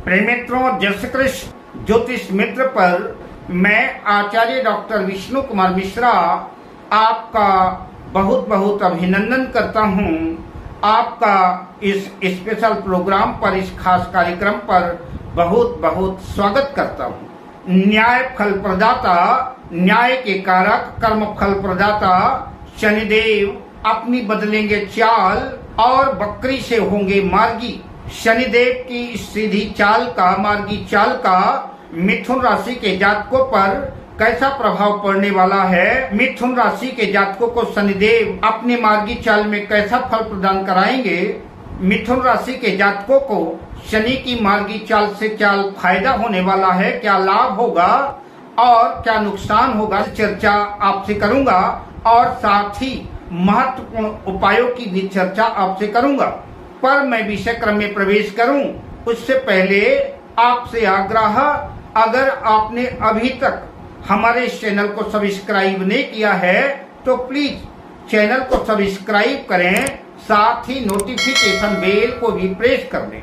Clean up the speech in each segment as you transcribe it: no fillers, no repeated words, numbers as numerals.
प्रेम मित्रों, जय श्री कृष्ण। ज्योतिष मित्र पर मैं आचार्य डॉक्टर विष्णु कुमार मिश्रा आपका बहुत बहुत अभिनंदन करता हूं। आपका इस स्पेशल प्रोग्राम पर, इस खास कार्यक्रम पर बहुत बहुत स्वागत करता हूं। न्याय फल प्रदाता, न्याय के कारक, कर्म फल प्रदाता शनिदेव अपनी बदलेंगे चाल और बकरी से होंगे मार्गी। शनिदेव की सीधी चाल का, मार्गी चाल का मिथुन राशि के जातकों पर कैसा प्रभाव पड़ने वाला है, मिथुन राशि के जातकों को शनिदेव अपने मार्गी चाल में कैसा फल प्रदान कराएंगे, मिथुन राशि के जातकों को शनि की मार्गी चाल से क्या फायदा होने वाला है, क्या लाभ होगा और क्या नुकसान होगा, चर्चा आपसे करूंगा और साथ ही महत्वपूर्ण उपायों की भी चर्चा आपसे करूंगा। पर मैं विषय क्रम में प्रवेश करूं उससे पहले आपसे आग्रह, अगर आपने अभी तक हमारे इस चैनल को सब्सक्राइब नहीं किया है तो प्लीज चैनल को सब्सक्राइब करें, साथ ही नोटिफिकेशन बेल को भी प्रेस कर दें।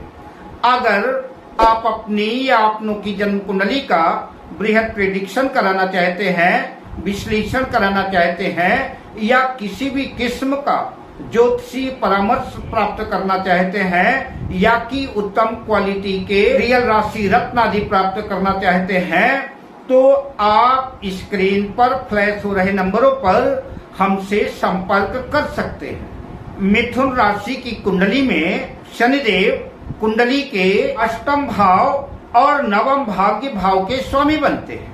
अगर आप अपनी या अपनों की जन्म कुंडली का बृहद प्रेडिक्शन कराना चाहते हैं, विश्लेषण कराना चाहते हैं या किसी भी किस्म का ज्योतिषीय परामर्श प्राप्त करना चाहते हैं या कि उत्तम क्वालिटी के रियल राशि रत्न आदि प्राप्त करना चाहते हैं तो आप स्क्रीन पर फ्लैश हो रहे नंबरों पर हमसे संपर्क कर सकते हैं। मिथुन राशि की कुंडली में शनिदेव कुंडली के अष्टम भाव और नवम भाग्य भाव के स्वामी बनते हैं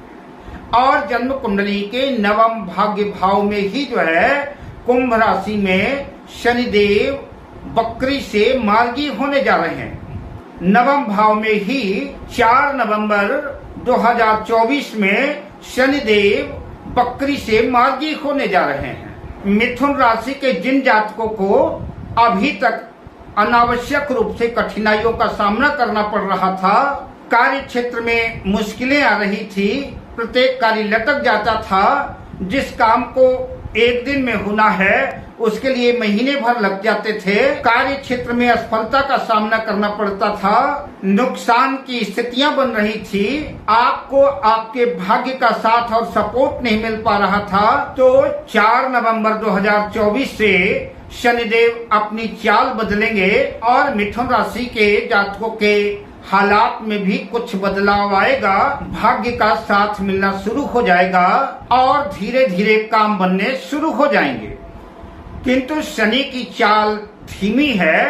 और जन्म कुंडली के नवम भाग्य भाव में ही जो है कुंभ राशि में शनिदेव बकरी से मार्गी होने जा रहे हैं। नवम भाव में ही 4 नवंबर 2024 में शनिदेव बकरी से मार्गी होने जा रहे हैं। मिथुन राशि के जिन जातकों को अभी तक अनावश्यक रूप से कठिनाइयों का सामना करना पड़ रहा था, कार्य क्षेत्र में मुश्किलें आ रही थी, प्रत्येक कार्य लटक जाता था, जिस काम को एक दिन में होना है उसके लिए महीने भर लग जाते थे, कार्य क्षेत्र में असफलता का सामना करना पड़ता था, नुकसान की स्थितियां बन रही थी, आपको आपके भाग्य का साथ और सपोर्ट नहीं मिल पा रहा था, तो 4 नवंबर 2024 से शनिदेव अपनी चाल बदलेंगे और मिथुन राशि के जातकों के हालात में भी कुछ बदलाव आएगा, भाग्य का साथ मिलना शुरू हो जाएगा और धीरे धीरे काम बनने शुरू हो जाएंगे। किंतु शनि की चाल धीमी है,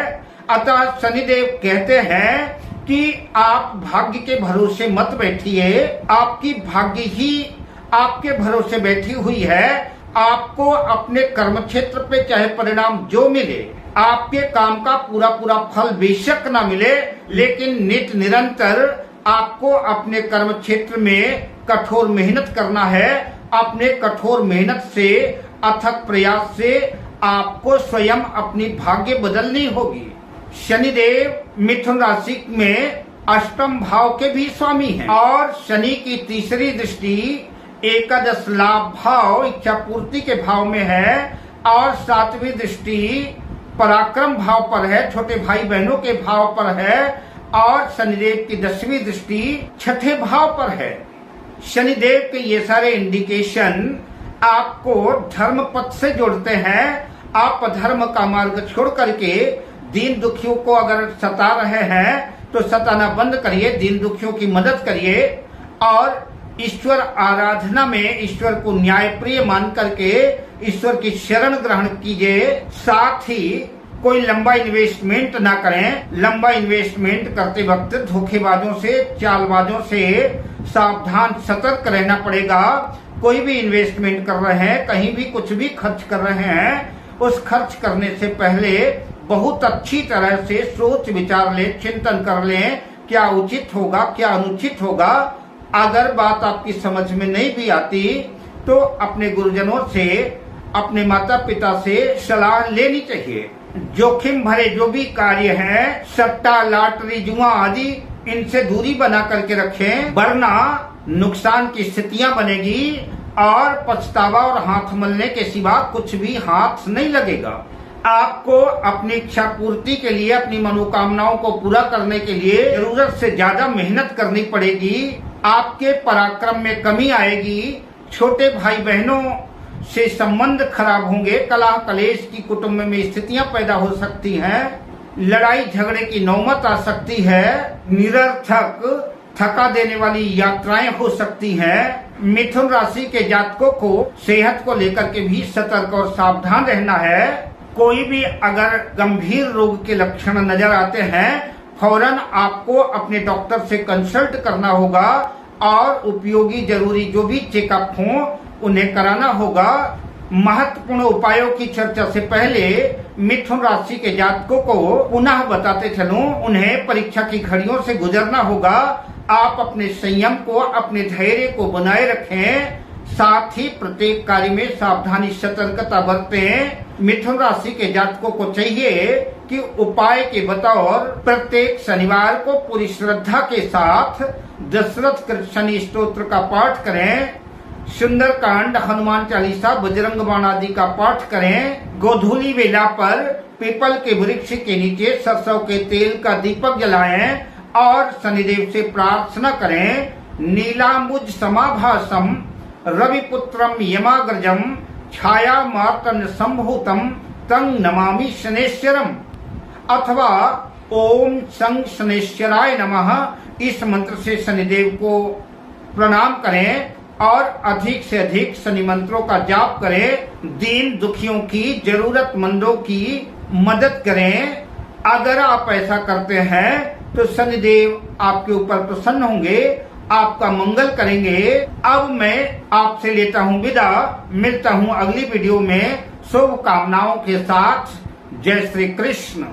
अतः शनिदेव कहते हैं कि आप भाग्य के भरोसे मत बैठिए, आपकी भाग्य ही आपके भरोसे बैठी हुई है। आपको अपने कर्म क्षेत्र पे चाहे परिणाम जो मिले, आपके काम का पूरा पूरा फल बेशक ना मिले, लेकिन नित निरंतर आपको अपने कर्म क्षेत्र में कठोर मेहनत करना है। अपने कठोर मेहनत से, अथक प्रयास से आपको स्वयं अपनी भाग्य बदलनी होगी। शनिदेव मिथुन राशि में अष्टम भाव के भी स्वामी हैं और शनि की तीसरी दृष्टि एकादश लाभ भाव, इच्छा पूर्ति के भाव में है और 7वीं दृष्टि पराक्रम भाव पर है, छोटे भाई बहनों के भाव पर है और शनिदेव की 10वीं दृष्टि 6ठे भाव पर है। शनिदेव के ये सारे इंडिकेशन आपको धर्म पथ से जोड़ते हैं। आप धर्म का मार्ग छोड़ करके दीन दुखियों को अगर सता रहे हैं तो सताना बंद करिए, दीन दुखियों की मदद करिए और ईश्वर आराधना में ईश्वर को न्याय प्रिय मान करके ईश्वर की शरण ग्रहण कीजिए। साथ ही कोई लंबा इन्वेस्टमेंट ना करें। लंबा इन्वेस्टमेंट करते वक्त धोखेबाजों से, चालबाजों से सावधान सतर्क रहना पड़ेगा। कोई भी इन्वेस्टमेंट कर रहे हैं, कहीं भी कुछ भी खर्च कर रहे हैं, उस खर्च करने से पहले बहुत अच्छी तरह से सोच विचार लें, चिंतन कर लें, क्या उचित होगा, क्या अनुचित होगा। अगर बात आपकी समझ में नहीं भी आती तो अपने गुरुजनों से, अपने माता पिता से सलाह लेनी चाहिए। जोखिम भरे जो भी कार्य हैं, सट्टा, लॉटरी, जुआ आदि, इनसे दूरी बना करके रखें, वरना नुकसान की स्थितियां बनेगी और पछतावा और हाथ मलने के सिवा कुछ भी हाथ नहीं लगेगा। आपको अपनी इच्छा पूर्ति के लिए, अपनी मनोकामनाओं को पूरा करने के लिए जरूरत से ज्यादा मेहनत करनी पड़ेगी। आपके पराक्रम में कमी आएगी। छोटे भाई बहनों से संबंध खराब होंगे। कलह कलेश की कुटुंब में स्थितियां पैदा हो सकती हैं। लड़ाई झगड़े की नौबत आ सकती है। निरर्थक थका देने वाली यात्राएं हो सकती हैं। मिथुन राशि के जातकों को सेहत को लेकर के भी सतर्क और सावधान रहना है। कोई भी अगर गंभीर रोग के लक्षण नजर आते हैं, फौरन आपको अपने डॉक्टर से कंसल्ट करना होगा और उपयोगी जरूरी जो भी चेकअप हो उन्हें कराना होगा। महत्वपूर्ण उपायों की चर्चा से पहले मिथुन राशि के जातकों को पुनः बताते चलूं, उन्हें परीक्षा की घड़ियों से गुजरना होगा। आप अपने संयम को, अपने धैर्य को बनाए रखें। साथ ही प्रत्येक कार्य में सावधानी सतर्कता बरतें। मिथुन राशि के जातकों को चाहिए कि उपाय के बतौर प्रत्येक शनिवार को पूरी श्रद्धा के साथ दशरथ कृत शनि स्तोत्र का पाठ करें। सुंदरकांड, हनुमान चालीसा, बजरंग बाण आदि का पाठ करें। गोधूली वेला पर पीपल के वृक्ष के नीचे सरसों के तेल का दीपक जलाएं और शनिदेव से प्रार्थना करें। नीलांबुज समाभासम रविपुत्रम यमाग्रजम छाया मार्तन संभूतम तंग नमामि शनेश्वरम अथवा ओम संग शनेश्वराय नमः, इस मंत्र से शनिदेव को प्रणाम करें और अधिक से अधिक शनि मंत्रों का जाप करें। दीन दुखियों की, जरूरतमंदों की मदद करें। अगर आप ऐसा करते हैं तो शनिदेव आपके ऊपर प्रसन्न होंगे, आपका मंगल करेंगे। अब मैं आपसे लेता हूं विदा। मिलता हूं अगली वीडियो में शुभकामनाओं के साथ। जय श्री कृष्ण।